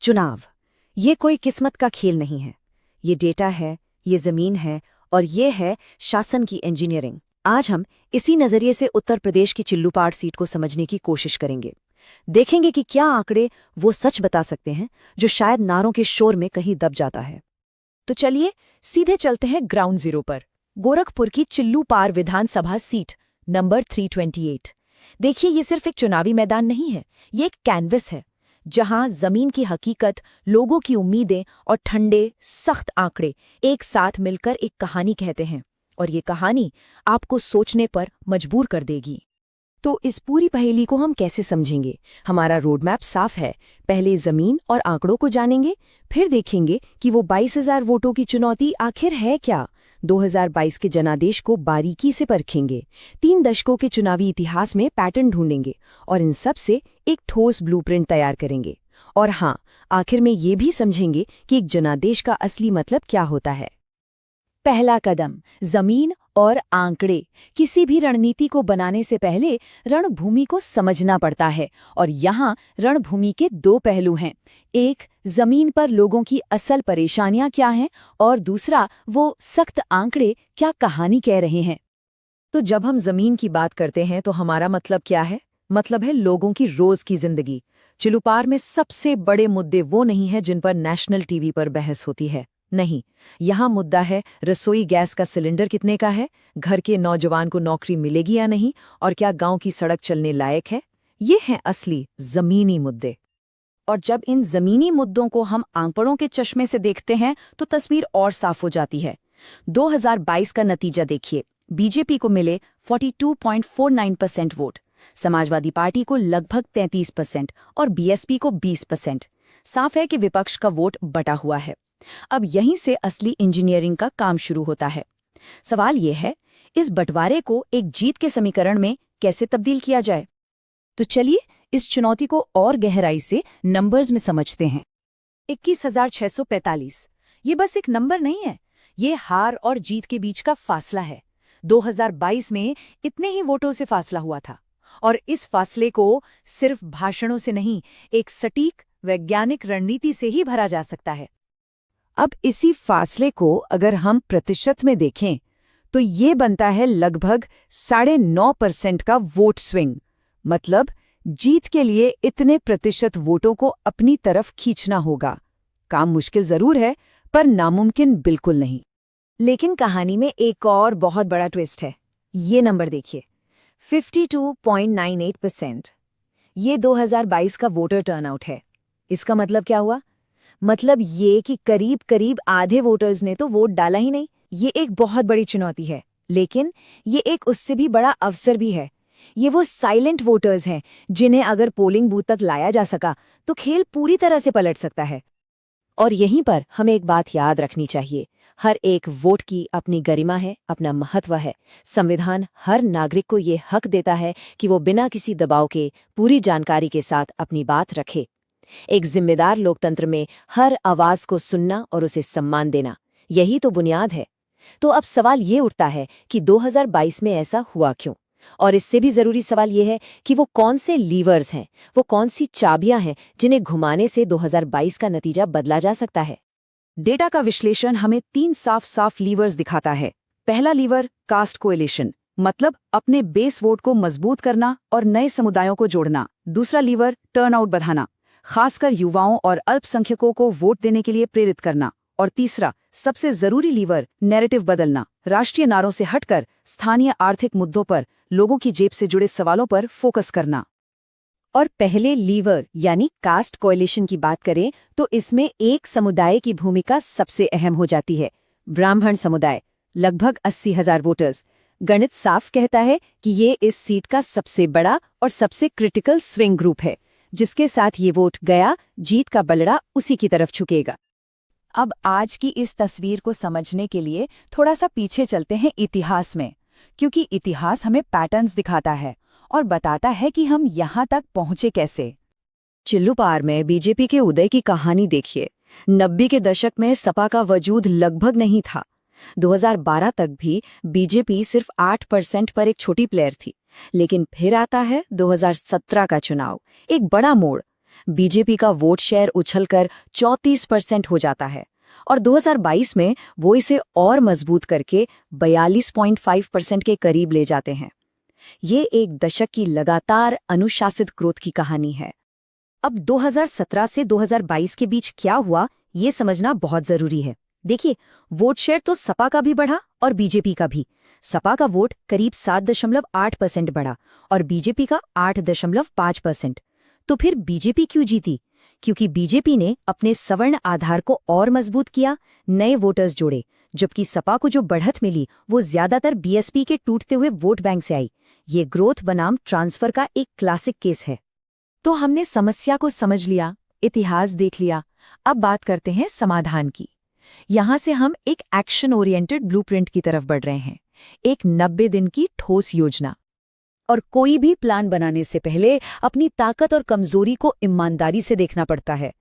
चुनाव ये कोई किस्मत का खेल नहीं है। ये डेटा है, ये जमीन है और ये है शासन की इंजीनियरिंग। आज हम इसी नजरिए से उत्तर प्रदेश की चिल्लूपाड़ सीट को समझने की कोशिश करेंगे। देखेंगे कि क्या आंकड़े वो सच बता सकते हैं जो शायद नारों के शोर में कहीं दब जाता है। तो चलिए सीधे चलते हैं ग्राउंड जीरो पर, गोरखपुर की चिल्लूपाड़ विधानसभा सीट नंबर 328। देखिए, ये सिर्फ एक चुनावी मैदान नहीं है, ये एक कैनवस है जहां जमीन की हकीकत, लोगों की उम्मीदें और ठंडे सख्त आंकड़े एक साथ मिलकर एक कहानी कहते हैं। और ये कहानी आपको सोचने पर मजबूर कर देगी। तो इस पूरी पहेली को हम कैसे समझेंगे? हमारा रोड मैप साफ है। पहले जमीन और आंकड़ों को जानेंगे, फिर देखेंगे कि वो 22,000 वोटों की चुनौती आखिर है क्या। 2022 के जनादेश को बारीकी से परखेंगे, 3 दशकों के चुनावी इतिहास में पैटर्न ढूंढेंगे और इन सब से एक ठोस ब्लूप्रिंट तैयार करेंगे। और हाँ, आखिर में ये भी समझेंगे कि एक जनादेश का असली मतलब क्या होता है। पहला कदम, जमीन और आंकड़े। किसी भी रणनीति को बनाने से पहले रणभूमि को समझना पड़ता है और यहाँ रणभूमि के 2 पहलू हैं। एक, जमीन पर लोगों की असल परेशानियां क्या हैं और दूसरा, वो सख्त आंकड़े क्या कहानी कह रहे हैं। तो जब हम जमीन की बात करते हैं तो हमारा मतलब क्या है? मतलब है लोगों की रोज की जिंदगी। चिल्लूपाड़ में सबसे बड़े मुद्दे वो नहीं है जिन पर नेशनल टीवी पर बहस होती है। नहीं, यहाँ मुद्दा है रसोई गैस का सिलेंडर कितने का है, घर के नौजवान को नौकरी मिलेगी या नहीं, और क्या गांव की सड़क चलने लायक है। ये हैं असली जमीनी मुद्दे। और जब इन जमीनी मुद्दों को हम आंकड़ों के चश्मे से देखते हैं तो तस्वीर और साफ हो जाती है। 2022 का नतीजा देखिए। बीजेपी को मिले 42.49% वोट, समाजवादी पार्टी को लगभग 33% और बीएसपी को 20%। साफ है कि विपक्ष का वोट बटा हुआ है। अब यहीं से असली इंजीनियरिंग का काम शुरू होता है। सवाल यह है, इस बंटवारे को एक जीत के समीकरण में कैसे तब्दील किया जाए? तो चलिए इस चुनौती को और गहराई से नंबर्स में समझते हैं। 21,645 ये बस एक नंबर नहीं है, ये हार और जीत के बीच का फासला है। 2022 में इतने ही वोटों से फासला हुआ था और इस फासले को सिर्फ भाषणों से नहीं, एक सटीक वैज्ञानिक रणनीति से ही भरा जा सकता है। अब इसी फासले को अगर हम प्रतिशत में देखें तो ये बनता है लगभग 9.5% का वोट स्विंग। मतलब जीत के लिए इतने प्रतिशत वोटों को अपनी तरफ खींचना होगा। काम मुश्किल जरूर है, पर नामुमकिन बिल्कुल नहीं। लेकिन कहानी में एक और बहुत बड़ा ट्विस्ट है। ये नंबर देखिए, 52.98%। ये 2022 का वोटर टर्नआउट है। इसका मतलब क्या हुआ? मतलब ये कि करीब करीब आधे वोटर्स ने तो वोट डाला ही नहीं। ये एक बहुत बड़ी चुनौती है, लेकिन ये एक उससे भी बड़ा अवसर भी है। ये वो साइलेंट वोटर्स हैं जिन्हें अगर पोलिंग बूथ तक लाया जा सका तो खेल पूरी तरह से पलट सकता है। और यहीं पर हमें एक बात याद रखनी चाहिए, हर एक वोट की अपनी गरिमा है, अपना महत्व है। संविधान हर नागरिक को ये हक देता है कि वो बिना किसी दबाव के पूरी जानकारी के साथ अपनी बात रखे। एक जिम्मेदार लोकतंत्र में हर आवाज को सुनना और उसे सम्मान देना, यही तो बुनियाद है। तो अब सवाल ये उठता है कि 2022 में ऐसा हुआ क्यों? और इससे भी जरूरी सवाल ये है कि वो कौन से लीवर्स हैं, वो कौन सी चाबियां हैं जिन्हें घुमाने से 2022 का नतीजा बदला जा सकता है। डेटा का विश्लेषण हमें 3 साफ लीवर्स दिखाता है। पहला लीवर, कास्ट कोएलिशन, मतलब अपने बेस वोट को मजबूत करना और नए समुदायों को जोड़ना। दूसरा लीवर, टर्नआउट बढ़ाना, खासकर युवाओं और अल्पसंख्यकों को वोट देने के लिए प्रेरित करना। और तीसरा, सबसे जरूरी लीवर, नैरेटिव बदलना, राष्ट्रीय नारों से हटकर स्थानीय आर्थिक मुद्दों पर, लोगों की जेब से जुड़े सवालों पर फोकस करना। और पहले लीवर यानी कास्ट कोएलिशन की बात करें तो इसमें एक समुदाय की भूमिका सबसे अहम हो जाती है, ब्राह्मण समुदाय, लगभग 80,000 वोटर्स। गणित साफ कहता है कि ये इस सीट का सबसे बड़ा और सबसे क्रिटिकल स्विंग ग्रुप है। जिसके साथ ये वोट गया, जीत का बलड़ा उसी की तरफ झुकेगा। अब आज की इस तस्वीर को समझने के लिए थोड़ा सा पीछे चलते हैं इतिहास में, क्योंकि इतिहास हमें पैटर्न्स दिखाता है और बताता है कि हम यहाँ तक पहुँचे कैसे। चिल्लूपाड़ में बीजेपी के उदय की कहानी देखिए। 90 के दशक में सपा का वजूद लगभग नहीं था। 2012 तक भी बीजेपी सिर्फ 8% पर एक छोटी प्लेयर थी। लेकिन फिर आता है 2017 का चुनाव, एक बड़ा मोड़। बीजेपी का वोट शेयर उछलकर 34% हो जाता है और 2022 में वो इसे और मजबूत करके 42.5% के करीब ले जाते हैं। ये एक दशक की लगातार अनुशासित ग्रोथ की कहानी है। अब 2017 से 2022 के बीच क्या हुआ, ये समझना बहुत जरूरी है। देखिए, वोट शेयर तो सपा का भी बढ़ा और बीजेपी का भी। सपा का वोट करीब 7.8% बढ़ा और बीजेपी का 8.5%। तो फिर बीजेपी क्यों जीती? क्योंकि बीजेपी ने अपने सवर्ण आधार को और मजबूत किया, नए वोटर्स जोड़े, जबकि सपा को जो बढ़त मिली वो ज्यादातर बीएसपी के टूटते हुए वोट बैंक से आई। ये ग्रोथ बनाम ट्रांसफर का एक क्लासिक केस है। तो हमने समस्या को समझ लिया, इतिहास देख लिया, अब बात करते हैं समाधान की। यहां से हम एक एक्शन ओरिएंटेड ब्लूप्रिंट की तरफ बढ़ रहे हैं, एक 90 दिन की ठोस योजना। और कोई भी प्लान बनाने से पहले अपनी ताकत और कमजोरी को ईमानदारी से देखना पड़ता है।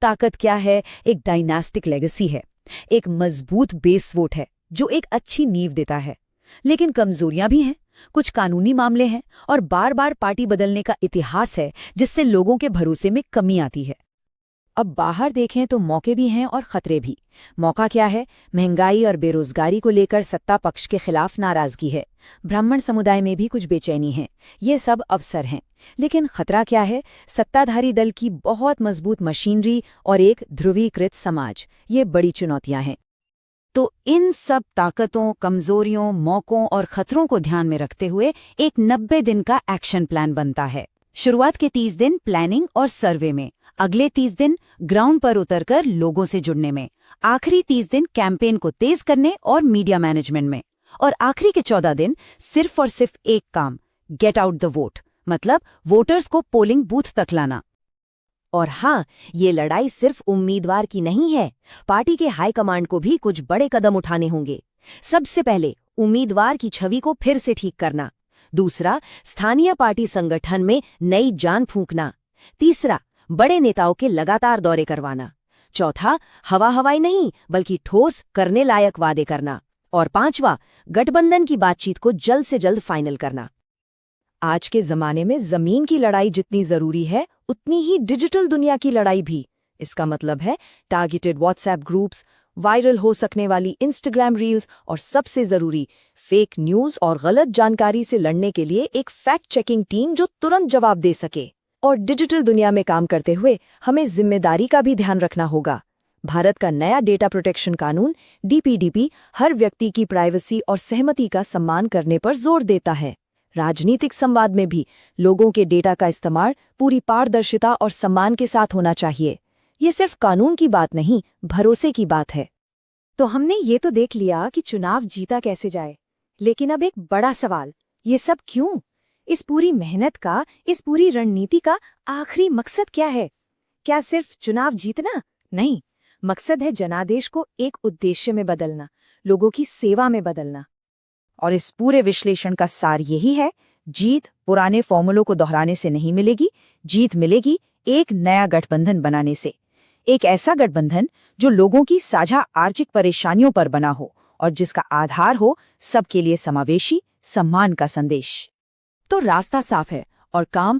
ताकत क्या है? एक डायनास्टिक लेगेसी है, एक मजबूत बेस वोट है जो एक अच्छी नींव देता है। लेकिन कमजोरियां भी हैं, कुछ कानूनी मामले हैं और बार बार पार्टी बदलने का इतिहास है जिससे लोगों के भरोसे में कमी आती है। अब बाहर देखें तो मौके भी हैं और खतरे भी। मौका क्या है? महंगाई और बेरोजगारी को लेकर सत्ता पक्ष के खिलाफ नाराजगी है, ब्राह्मण समुदाय में भी कुछ बेचैनी है, ये सब अवसर हैं। लेकिन खतरा क्या है? सत्ताधारी दल की बहुत मजबूत मशीनरी और एक ध्रुवीकृत समाज, ये बड़ी चुनौतियां हैं। तो इन सब ताकतों, कमजोरियों, मौकों और खतरों को ध्यान में रखते हुए एक 90 दिन का एक्शन प्लान बनता है। शुरुआत के 30 दिन प्लानिंग और सर्वे में, अगले 30 दिन ग्राउंड पर उतरकर लोगों से जुड़ने में, आखिरी 30 दिन कैंपेन को तेज करने और मीडिया मैनेजमेंट में, और आखिरी के 14 दिन सिर्फ और सिर्फ एक काम, गेट आउट द वोट, मतलब वोटर्स को पोलिंग बूथ तक लाना। और हाँ, ये लड़ाई सिर्फ उम्मीदवार की नहीं है, पार्टी के हाईकमांड को भी कुछ बड़े कदम उठाने होंगे। सबसे पहले उम्मीदवार की छवि को फिर से ठीक करना, दूसरा स्थानीय पार्टी संगठन में नई जान फूंकना, तीसरा बड़े नेताओं के लगातार दौरे करवाना, चौथा हवाई नहीं बल्कि ठोस करने लायक वादे करना, और पांचवा गठबंधन की बातचीत को जल्द से जल्द फाइनल करना। आज के जमाने में जमीन की लड़ाई जितनी जरूरी है उतनी ही डिजिटल दुनिया की लड़ाई भी। इसका मतलब है टारगेटेड व्हाट्सएप ग्रुप्स, वायरल हो सकने वाली इंस्टाग्राम रील्स और सबसे जरूरी फेक न्यूज और गलत जानकारी से लड़ने के लिए एक फैक्ट चेकिंग टीम जो तुरंत जवाब दे सके। और डिजिटल दुनिया में काम करते हुए हमें जिम्मेदारी का भी ध्यान रखना होगा। भारत का नया डेटा प्रोटेक्शन कानून डीपीडीपी हर व्यक्ति की प्राइवेसी और सहमति का सम्मान करने पर जोर देता है। राजनीतिक संवाद में भी लोगों के डेटा का इस्तेमाल पूरी पारदर्शिता और सम्मान के साथ होना चाहिए। ये सिर्फ कानून की बात नहीं, भरोसे की बात है। तो हमने ये तो देख लिया कि चुनाव जीता कैसे जाए, लेकिन अब एक बड़ा सवाल, ये सब क्यों? इस पूरी मेहनत का, इस पूरी रणनीति का आखिरी मकसद क्या है? क्या सिर्फ चुनाव जीतना? नहीं, मकसद है जनादेश को एक उद्देश्य में बदलना, लोगों की सेवा में बदलना। और इस पूरे विश्लेषण का सार यही है, जीत पुराने फॉर्मूलों को दोहराने से नहीं मिलेगी, जीत मिलेगी एक नया गठबंधन बनाने से। एक ऐसा गठबंधन जो लोगों की साझा आर्थिक परेशानियों पर बना हो और जिसका आधार हो सबके लिए समावेशी सम्मान का संदेश। तो रास्ता साफ है और काम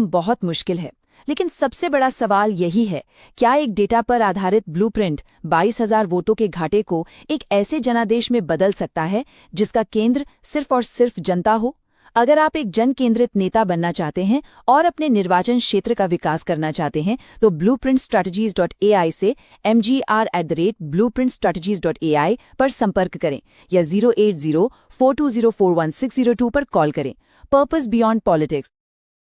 बहुत मुश्किल है, लेकिन सबसे बड़ा सवाल यही है, क्या एक डेटा पर आधारित ब्लूप्रिंट 22,000 वोटों के घाटे को एक ऐसे जनादेश में बदल सकता है जिसका केंद्र सिर्फ और सिर्फ जनता हो? अगर आप एक जन केंद्रित नेता बनना चाहते हैं और अपने निर्वाचन क्षेत्र का विकास करना चाहते हैं तो blueprintstrategies.ai से mgr@blueprintstrategies.ai पर संपर्क करें या 08042041602 पर कॉल करें। Purpose beyond politics,